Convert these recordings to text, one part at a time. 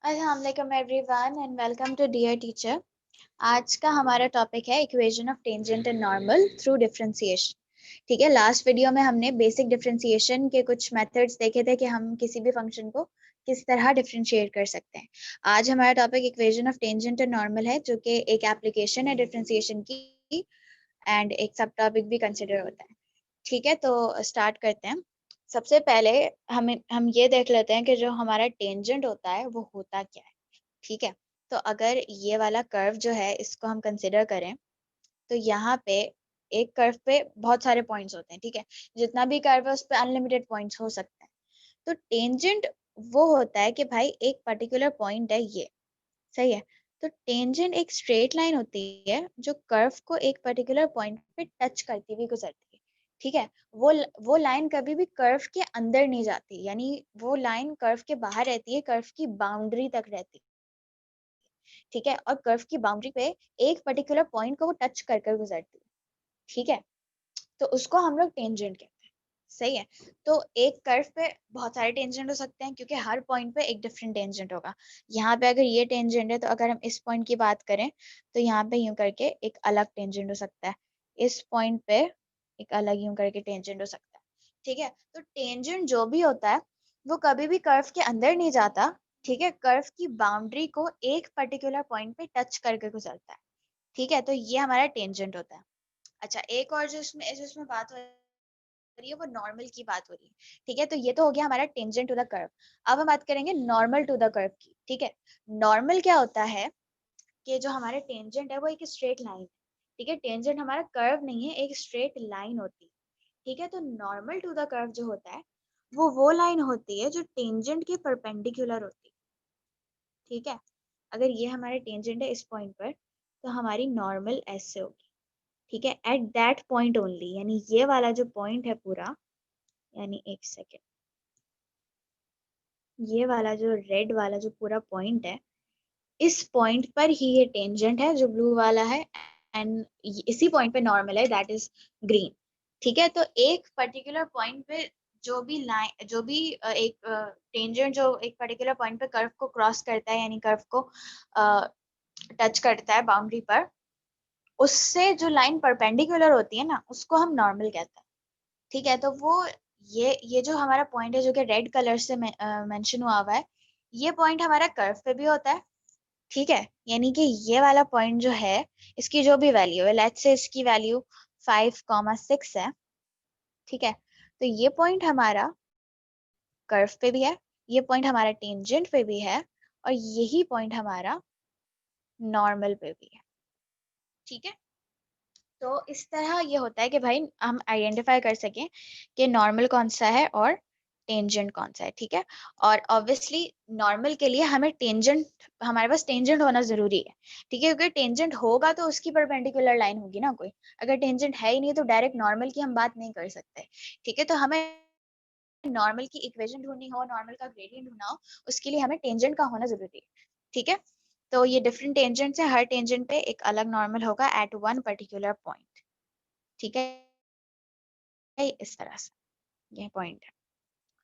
अस्सलाम वालेकुम everyone and welcome to dear teacher. आज का हमारा टॉपिक है equation of tangent and normal through differentiation. ठीक है, लास्ट वीडियो में हमने बेसिक डिफरेंशिएशन के कुछ मेथड्स देखे थे कि हम किसी भी फंक्शन को किस तरह डिफरेंशिएट कर सकते हैं। आज हमारा topic equation of tangent and normal है, जो कि एक एप्लीकेशन है डिफरेंशिएशन की एंड एक सब टॉपिक भी कंसिडर होता है। ठीक है, तो स्टार्ट करते हैं। सबसे पहले हम ये देख लेते हैं कि जो हमारा टेंजेंट होता है वो होता क्या है। ठीक है, तो अगर ये वाला कर्व जो है इसको हम कंसिडर करें तो यहाँ पे एक कर्व पे बहुत सारे पॉइंट्स होते हैं। ठीक है, जितना भी कर्व है उस पे अनलिमिटेड पॉइंट्स हो सकते हैं। तो टेंजेंट वो होता है कि भाई एक पर्टिकुलर पॉइंट है, ये सही है। तो टेंजेंट एक स्ट्रेट लाइन होती है जो कर्व को एक पर्टिकुलर पॉइंट पे टच करती हुई गुजरती है। ठीक है, वो लाइन कभी भी कर्व के अंदर नहीं जाती, यानी वो लाइन कर्व के बाहर रहती है, कर्व की बाउंड्री तक रहती है। ठीक है, और कर्व की बाउंड्री पे एक पर्टिकुलर पॉइंट को वो टच कर कर गुजरती है। ठीक है, तो उसको हम लोग टेंजेंट कहते हैं। सही है, तो एक कर्व पे बहुत सारे टेंजेंट हो सकते हैं क्योंकि हर पॉइंट पे एक डिफरेंट टेंजेंट होगा। यहाँ पे अगर ये टेंजेंट है तो अगर हम इस पॉइंट की बात करें तो यहाँ पे यूं करके एक अलग टेंजेंट हो सकता है, इस पॉइंट पे एक अलग यूं करके टेंजेंट हो सकता है। ठीक है, तो टेंजेंट जो भी होता है वो कभी भी कर्व के अंदर नहीं जाता। ठीक है, कर्व की बाउंड्री को एक पर्टिकुलर पॉइंट पे टच करके गुजरता है। ठीक है, तो ये हमारा टेंजेंट होता है। अच्छा, एक और जो इसमें बात हो रही है वो नॉर्मल की बात हो रही है। ठीक है, तो ये तो हो गया हमारा टेंजेंट टू द कर्व। अब हम बात करेंगे नॉर्मल टू द कर्व की। ठीक है, नॉर्मल क्या होता है कि जो हमारे टेंजेंट है वो एक स्ट्रेट लाइन है। ठीक है, टेंजेंट हमारा कर्व नहीं है, एक स्ट्रेट लाइन होती है। ठीक है, तो नॉर्मल टू द कर्व जो होता है वो लाइन होती है जो टेंजेंट के परपेंडिकुलर होती है। ठीक है, अगर ये हमारे टेंजेंट है इस पॉइंट पर तो हमारी नॉर्मल ऐसे होगी। ठीक है, एट दैट पॉइंट ओनली, यानी ये वाला जो पॉइंट है पूरा, यानी एक सेकेंड, ये वाला जो रेड वाला जो पूरा पॉइंट है, इस पॉइंट पर ही ये टेंजेंट है जो ब्लू वाला है, एंड इसी पॉइंट पे नॉर्मल है, दैट इज ग्रीन। ठीक है, तो एक पर्टिकुलर पॉइंट पे जो भी लाइन, जो भी एक टेंजेंट जो एक पर्टिकुलर पॉइंट पे कर्व को क्रॉस करता है, यानी कर्व को टच करता है बाउंड्री पर, उससे जो लाइन परपेंडिकुलर होती है ना, उसको हम नॉर्मल कहते हैं। ठीक है, तो वो ये जो हमारा पॉइंट है जो कि रेड कलर से मेंशन हुआ है, ये पॉइंट हमारा कर्व पे भी होता है। ठीक है, यानी कि ये वाला पॉइंट जो है, इसकी जो भी वैल्यू है, लेट्स से इसकी वैल्यू 5,6 है। ठीक है, तो ये पॉइंट हमारा कर्व पे भी है, ये पॉइंट हमारा टेंजेंट पे भी है, और यही पॉइंट हमारा नॉर्मल पे भी है। ठीक है, तो इस तरह ये होता है कि भाई हम आइडेंटिफाई कर सकें कि नॉर्मल कौन सा है और टेंजेंट कौन सा है। ठीक है, और ऑब्वियसली नॉर्मल के लिए हमें टेंजेंट, हमारे पास टेंजेंट होना जरूरी है। ठीक है, क्योंकि टेंजेंट होगा तो उसकी परपेंडिकुलर लाइन होगी ना कोई। अगर टेंजेंट है ही नहीं तो डायरेक्ट नॉर्मल की हम बात नहीं कर सकते। ठीक है, तो हमें नॉर्मल की इक्वेशन ढूंढनी हो, नॉर्मल का ग्रेडियंट ढूंढना हो, उसके लिए हमें टेंजेंट का होना जरूरी है। ठीक है, तो ये डिफरेंट टेंजेंट्स है, हर टेंजेंट पे एक अलग नॉर्मल होगा एट वन पर्टिकुलर पॉइंट। ठीक है, इस तरह से ये पॉइंट है।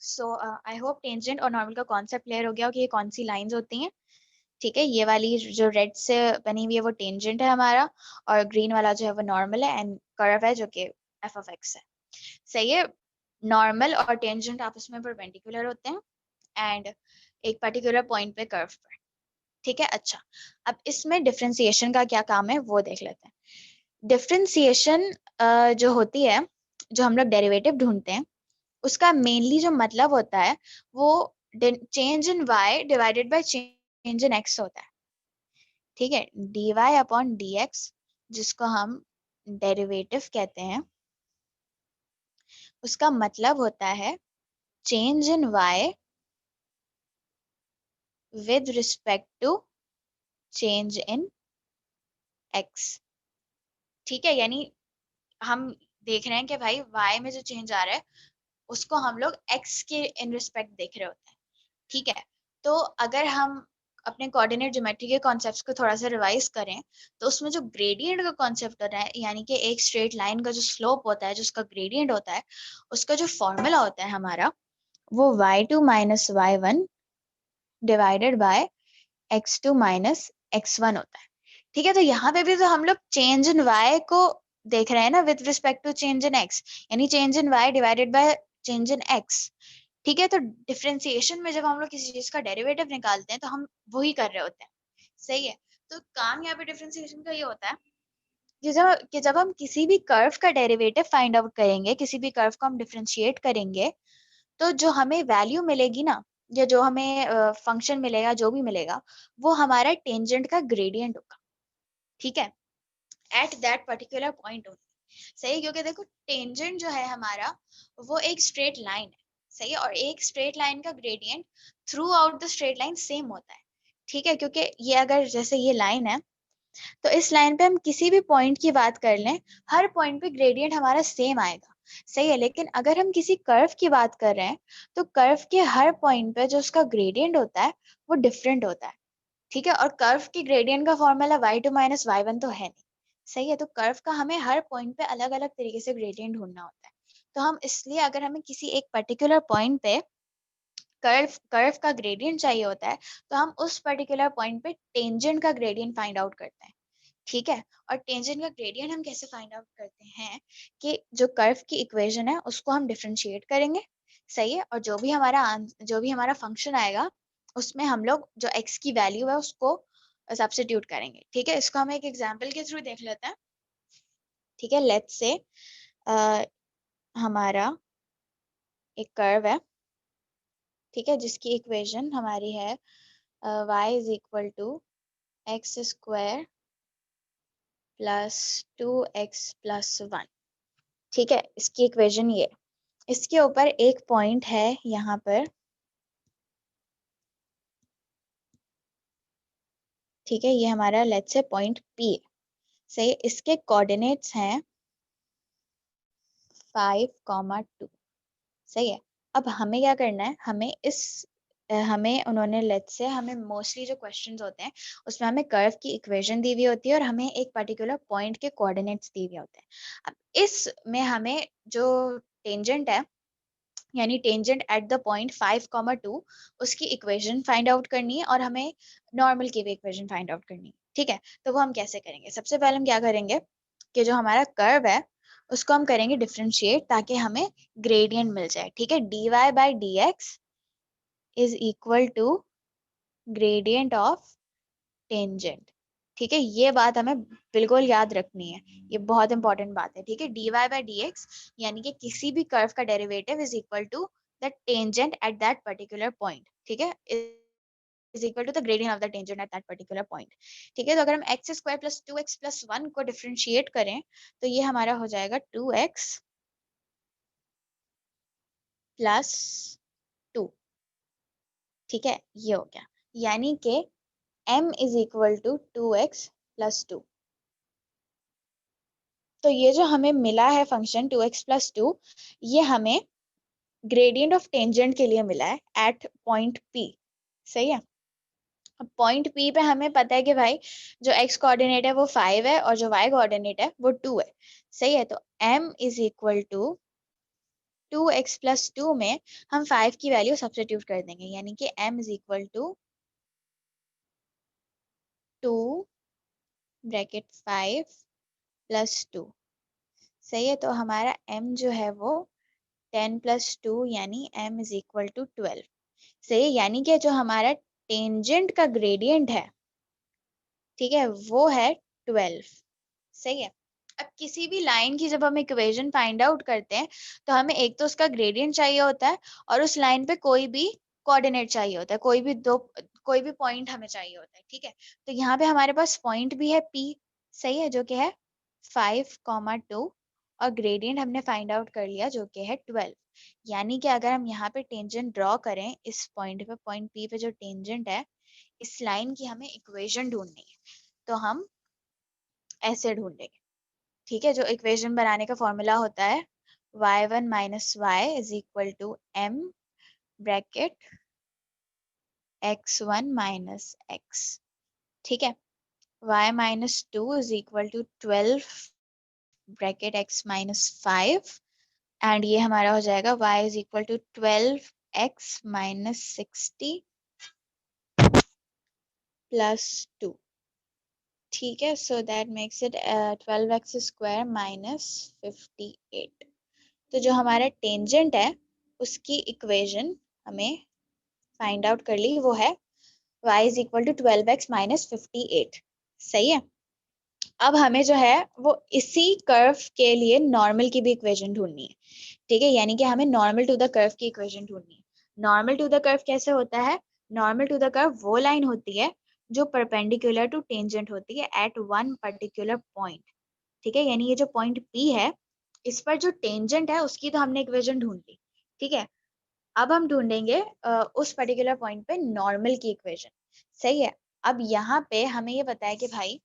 सो आई होप टेंजेंट और नॉर्मल का कॉन्सेप्ट क्लियर हो गया हो कि ये कौन सी लाइंस होती हैं। ठीक है, ये वाली जो रेड से बनी हुई है वो टेंजेंट है हमारा, और ग्रीन वाला जो है वो नॉर्मल है, एंड कर्व है जो कि एफ ऑफ एक्स है। सही है, नॉर्मल और टेंजेंट आपस में परपेंडिकुलर होते हैं एंड एक पर्टिकुलर पॉइंट पे कर्व पर। ठीक है, अच्छा, अब इसमें डिफरेंशिएशन का क्या काम है वो देख लेते हैं। डिफरेंशिएशन जो होती है, जो हम लोग डेरिवेटिव ढूंढते हैं, उसका मेनली जो मतलब होता है वो change in y divided by change in x होता है। ठीक है, dy अपॉन dx, जिसको हम डेरिवेटिव कहते हैं, उसका मतलब होता है change in y with respect to change in x। ठीक है, यानी हम देख रहे हैं कि भाई y में जो चेंज आ रहा है उसको हम लोग x के इन रिस्पेक्ट देख रहे होते हैं। ठीक है, तो अगर हम अपने कोऑर्डिनेट ज्योमेट्री के कॉन्सेप्ट्स को थोड़ा सा रिवाइज करें तो उसमें जो ग्रेडियंट का कॉन्सेप्ट होता है, यानी कि एक स्ट्रेट लाइन का जो स्लोप होता है, जो उसका ग्रेडियंट होता है, उसका जो फॉर्मूला होता है हमारा, वो y2 minus y1 divided by x2 minus x1 होता है। ठीक है, तो यहाँ पे भी तो हम लोग चेंज इन y को देख रहे हैं ना with respect to change in x, यानी change in y divided by change in x। ठीक है, तो डिफरेंशिएशन में जब हम लोग किसी चीज का डेरिवेटिव निकालते हैं तो हम वही कर रहे होते हैं। सही है, तो काम यहाँ पे डिफरेंशिएशन का ये होता है कि जब हम किसी भी कर्व का डेरिवेटिव फाइंड आउट करेंगे, किसी भी कर्व को हम डिफरेंशिएट करेंगे, तो जो हमें वैल्यू मिलेगी ना, या जो हमें फंक्शन मिलेगा, जो भी मिलेगा, वो हमारा टेंजेंट का ग्रेडियंट होगा। ठीक है, eight that particular point only. सही है, क्योंकि देखो टेंजेंट जो है हमारा वो एक स्ट्रेट लाइन है। सही है, और एक स्ट्रेट लाइन का gradient through out the straight line same होता है। ठीक है, क्योंकि ये अगर जैसे ये लाइन है, तो इस लाइन पे हम किसी भी पॉइंट की बात कर लें, हर पॉइंट पे ग्रेडियंट हमारा सेम आएगा। सही है, लेकिन अगर हम किसी कर्व की बात कर रहे हैं, तो कर्व के हर पॉइंट पे जो उसका ग्रेडियंट होता है वो डिफरेंट होता है। ठीक है, और कर्व की ग्रेडियंट का फॉर्मूला y2 माइनस y1 तो है नहीं। सही है, तो कर्व का हमें हर पॉइंट पे अलग अलग तरीके से ग्रेडियंट ढूंढना होता है। तो हम इसलिए अगर हमें किसी एक पर्टिकुलर पॉइंट पे कर्व कर्व का ग्रेडियंट चाहिए होता है, तो हम उस पर्टिकुलर पॉइंट पे टेंजेंट का ग्रेडियंट फाइंड आउट करते हैं। ठीक है, और टेंजेंट का ग्रेडियंट हम कैसे फाइंड आउट करते हैं कि जो कर्व की इक्वेशन है उसको हम डिफरेंशिएट करेंगे। सही है, और जो भी हमारा फंक्शन आएगा उसमें हम लोग जो x की वैल्यू है उसको सब्स्टिट्यूट करेंगे। ठीक है, इसको हम एक एग्जांपल के थ्रू देख लेते हैं। ठीक है, लेट्स से हमारा एक कर्व है, ठीक है, जिसकी इक्वेशन हमारी है y is equal to x square plus 2x plus 1। ठीक है, इसकी इक्वेशन ये, इसके ऊपर एक पॉइंट है यहाँ पर। ठीक है, ये हमारा लेट्स से पॉइंट P। सही, इसके कोऑर्डिनेट्स हैं 5,2। सही है, अब हमें क्या करना है, हमें उन्होंने लेट्स से हमें मोस्टली जो क्वेश्चंस होते हैं उसमें हमें कर्व की इक्वेशन दी हुई होती है और हमें एक पर्टिकुलर पॉइंट के कोऑर्डिनेट्स दिए हुए होते हैं। अब इसमें हमें जो टेंजेंट है, यानी टेंजेंट एट द पॉइंट 5,2, उसकी इक्वेशन फाइंड आउट करनी है और हमें नॉर्मल की भी इक्वेशन फाइंड आउट करनी है। ठीक है, तो वो हम कैसे करेंगे, सबसे पहले हम क्या करेंगे कि जो हमारा कर्व है उसको हम करेंगे डिफरेंशिएट ताकि हमें ग्रेडियंट मिल जाए। ठीक है, dy by d x is equal to gradient of tangent. ठीक है, ये बात हमें बिल्कुल याद रखनी है, ये बहुत इंपॉर्टेंट बात है। ठीक है, dy बाई डी एक्स यानी कि किसी भी कर्व का derivative is equal to the tangent at that particular point. ठीक है, is equal to the gradient of the tangent at that particular point. ठीक है, तो अगर हम x square plus 2x plus 1 को डिफरेंशिएट करें तो ये हमारा हो जाएगा 2x प्लस 2। ठीक है, ये हो गया, यानी कि m is equal to 2x plus 2। तो ये जो हमें मिला है फंक्शन 2x प्लस 2, ये हमें ग्रेडियंट ऑफ टेंजेंट के लिए मिला है एट पॉइंट P। सही है, अब पॉइंट P पे हमें पता है कि भाई जो x कोऑर्डिनेट है वो 5 है और जो y कोऑर्डिनेट है वो 2 है। सही है, तो m is equal to 2x plus 2 में हम 5 की वैल्यू सब्स्टिट्यूट कर देंगे, यानी कि m is equal to 2 bracket 5 plus 2। सही है, तो हमारा m जो है वो 10 प्लस 2 यानी m इज इक्वल टू 12। सही है, यानी कि जो हमारा टेंजेंट का ग्रेडियंट है, ठीक है, वो है 12। सही है, अब किसी भी लाइन की जब हम इक्वेशन फाइंड आउट करते हैं तो हमें एक तो उसका ग्रेडियंट चाहिए होता है और उस लाइन पे कोई भी कोऑर्डिनेट चाहिए होता है, कोई भी पॉइंट हमें चाहिए होता है। ठीक है, तो यहाँ पे हमारे पास पॉइंट भी है P। सही है, जो कि है 5,2 और ग्रेडियंट हमने फाइंड आउट कर लिया जो कि है 12। यानी कि अगर हम यहाँ पे टेंजेंट ड्रॉ करें इस पॉइंट पे, पॉइंट P पे जो टेंजेंट है, इस लाइन की हमें इक्वेशन ढूंढनी है, तो हम ऐसे ढूंढेंगे। ठीक है, जो इक्वेशन बनाने का फॉर्मूला होता है y1 minus y is equal to m bracket x1 minus x। ठीक है, y minus 2 is equal to 12 bracket x minus 5 and ये हमारा हो जाएगा y is equal to 12 x minus 60 +2, ठीक है। So that makes it 12x² minus 58। तो जो हमारा टेंजेंट है उसकी इक्वेशन हमें फाइंड आउट कर ली, वो है y is equal to 12x minus 58। सही है। अब हमें जो है वो इसी कर्व के लिए नॉर्मल की भी इक्वेशन ढूंढनी है, ठीक है। यानी कि हमें नॉर्मल टू द कर्व की इक्वेशन ढूंढनी है। नॉर्मल टू द कर्व कैसे होता है? नॉर्मल टू द कर्व वो लाइन होती है जो परपेंडिकुलर टू टेंजेंट होती है एट वन पर्टिकुलर पॉइंट, ठीक है। यानी ये जो पॉइंट P है, इस पर जो टेंजेंट है उसकी तो हमने इक्वेशन ढूंढ ली, ठीक है। अब हम ढूंढेंगे उस पर्टिकुलर पॉइंट पे नॉर्मल की इक्वेशन। सही है। अब यहाँ पे हमें ये बताया कि भाई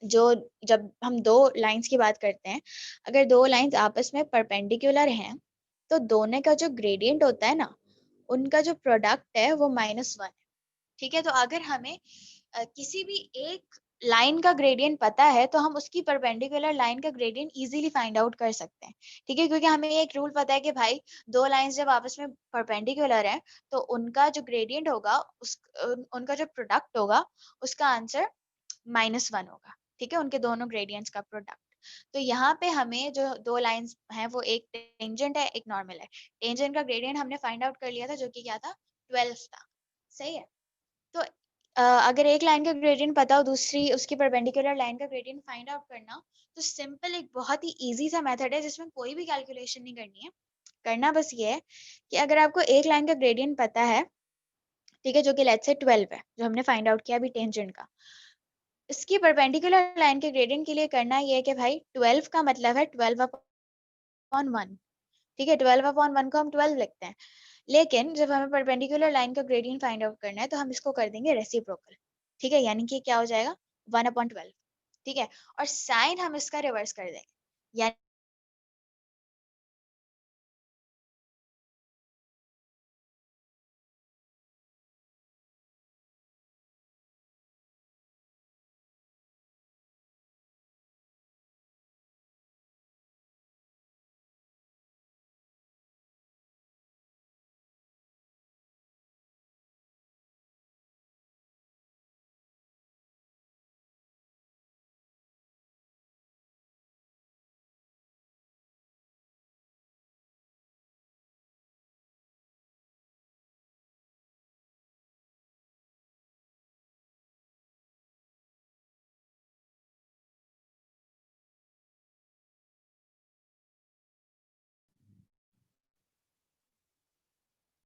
जो जब हम दो लाइंस की बात करते हैं, अगर दो लाइंस आपस में परपेंडिकुलर हैं तो दोनों का जो ग्रेडियंट होता है ना, उनका जो प्रोडक्ट है वो -1 है, ठीक है। तो अगर हमें किसी भी एक लाइन का ग्रेडियंट पता है तो हम उसकी परपेंडिकुलर लाइन का ग्रेडियंट इजीली फाइंड आउट कर सकते हैं, ठीक है। क्योंकि हमें एक रूल पता है कि भाई दो लाइंस जब आपस में परपेंडिकुलर है तो उनका जो ग्रेडियंट होगा उनका जो प्रोडक्ट होगा उसका आंसर -1 होगा, ठीक है। उनके दोनों ग्रेडियंट्स का प्रोडक्ट। तो यहाँ पे हमें जो दो लाइंस हैं वो एक टेंजेंट है एक नॉर्मल है। टेंजेंट का ग्रेडियंट हमने फाइंड आउट कर लिया था जो कि क्या था, 12 था। सही है। तो अगर एक लाइन का ग्रेडियंट पता हो, दूसरी उसकी परपेंडिकुलर लाइन का ग्रेडियंट फाइंड आउट करना, तो सिंपल एक बहुत ही इजी सा मेथड है जिसमें कोई भी कैलकुलेशन नहीं करनी है। करना बस ये है कि अगर आपको एक लाइन का ग्रेडियंट पता है, ठीक है, जो कि लेट्स से 12 है, जो हमने फाइंड आउट किया अभी टेंजेंट का, इसकी परपेंडिकुलर लाइन के ग्रेडियंट के लिए करना ये है कि भाई 12 का मतलब है 12/1, ठीक है। 12/1 को हम 12 लिखते हैं, लेकिन जब हमें परपेंडिकुलर लाइन का ग्रेडियंट फाइंड आउट करना है तो हम इसको कर देंगे रेसिप्रोकल, ठीक है। यानी कि क्या हो जाएगा 1/12, ठीक है। और साइन हम इसका रिवर्स कर देंगे, यानी